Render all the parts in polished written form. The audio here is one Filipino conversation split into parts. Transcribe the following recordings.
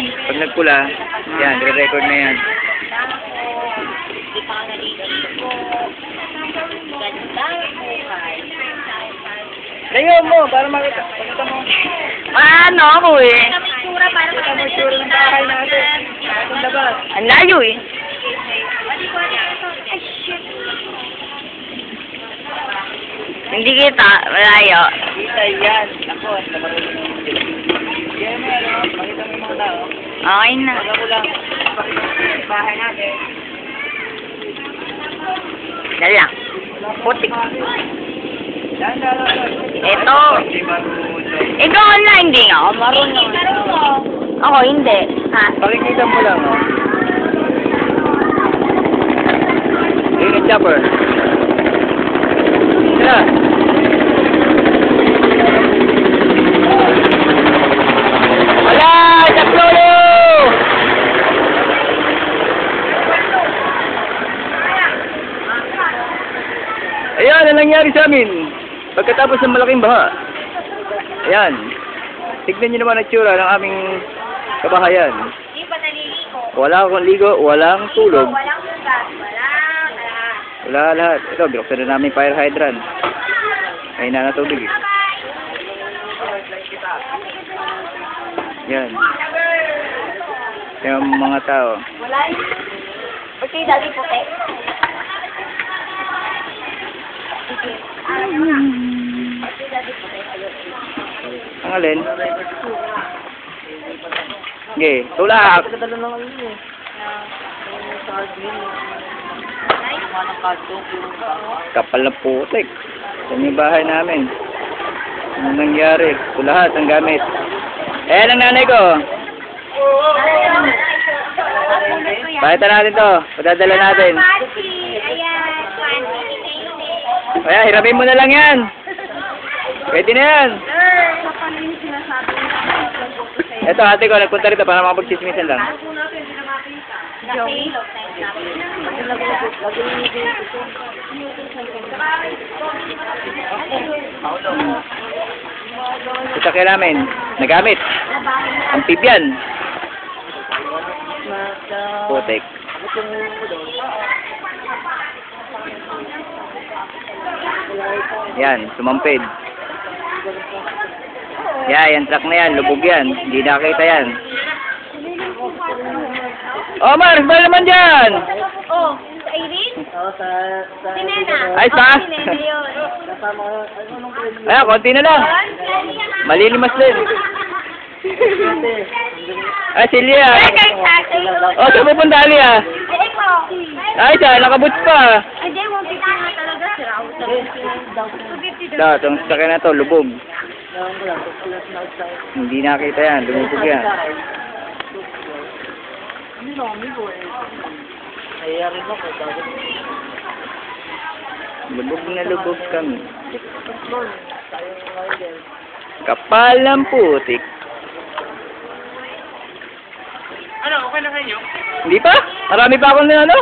Pag nagpula, yan, re-record na yan. Layo mo, para makita. Pakita mo. Ano ako eh. Pakita mo itsura ng bahay natin. Ang labas. Ang layo eh. Hindi kita, malayo. Kita yan. Ako, yan mo, ano? Pakita mo yung mga tao. Okay na. Pag ako lang. Pakita mo yung bahay natin. Dali lang. Putik. Yan, yan. Ito. Hindi marunong. Ikaw na, hindi nga ako marunong. Ako, hindi. Ha? Pakikita mo lang, oh. Yun yung chopper. Sila. Wala! Chaplolo! Ayan, ang nangyari sa amin. Pagkatapos ng malaking baha. Ayan. Tignan nyo naman ang tsura ng aming kabahayan. Hindi pa naliligo. Wala akong ligo, walang tulog. Walang sugat. Walang lahat. Wala lahat. Ito, binuksan na namin fire hydrant. Ay na tubig eh. Yan. Yung mga tao. Wala yun. Okay, dali po eh. Ang alin? Okay, tulak! Kapal na putik. Yan yung bahay namin. Ano nangyari? Ito lahat ang gamit. Eh, ang nanay ko. Pakita natin to. Padadala natin. Ayan, Fancy. Kaya, hirapin mo na lang yan. Pwede na yan. Ito, ate ko, nagpunta rito para makapag-chismisan lang. Ito kaya namin, nagamit. Ang pibyan. Putik. Yan, sumampid. Yan truck na yan, lubog yan. Hindi nakita yan. Oh, Mars, ba naman dyan? Oh, sa Irene? Sinena. Ayos ba? Sinena yun. Ayan, konti na lang. Malilimas din. Ay, Celia. Oh, saan pupunta, Alia? Eh, ikaw. Ay, siya, nakaboots pa. Hindi, 150 nga talaga. Sira ako sa 250 Ito, itong sakyan na to, lubog. Hindi nakita yan, lumubog yan. Lubog na lubog kami. Kapal ng putik. Ano, okay na kayo? Hindi pa? Marami pa akong ano?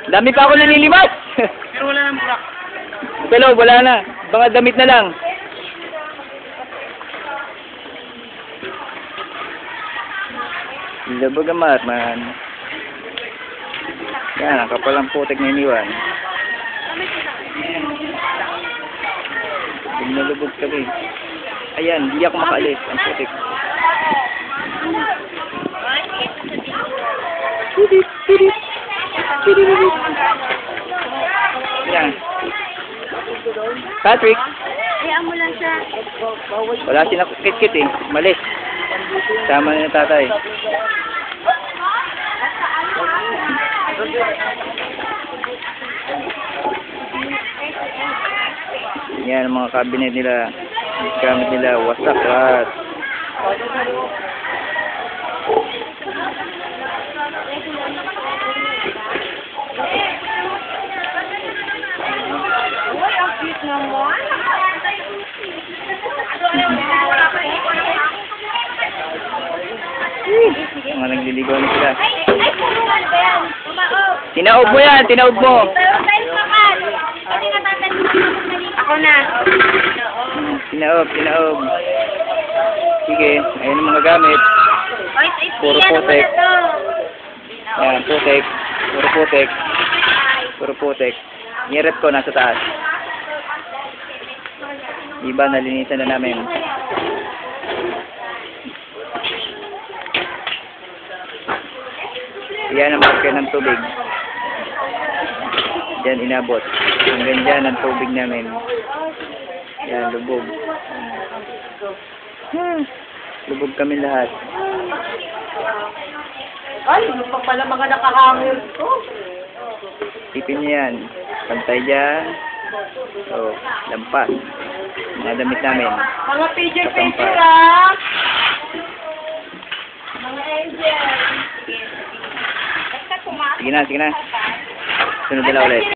Dami pa akong nililimas. Pero wala nang bulak. Pero wala na. Mga damit na lang. Lubog ang man. Yan, ang kapal ng putik na iniwan. Lubog kami. Ayan, hindi ako makaalis. Ang putik. Yan. Patrick. Hayaan mo lang siya. Wala sinakit-kit eh. Malis. Sama na yung tatay. Yan ang mga cabinet nila. Gamit nila. Wasak lahat. Uy, ang cute naman. Mga nagliligaw na sila. Ay, kulungan ba yan? Tumaob. Tinaob mo yan. Tinaob mo. Pero tayo makan. Kasi natatanong ako na. Tinaob. Sige. Ayun ang mga gamit. Ay, Puro putek. Ayan, putek. Puro putek. Puro putek. Yung rep ko nasa taas. Iba, nalinisan na namin. Yan ang marker ng tubig. Diyan inabot. Hanggang dyan ang tubig namin. Yan, lubog. Lubog kami lahat. Ay, ano pa pala mga nakahangil ko? Tipin niyo yan. Pantay dyan. So, lampas. Mga damit namin. Mga picture Katampas. ah! Mga angel. Sige na, sige na. Sunod na lang ulit.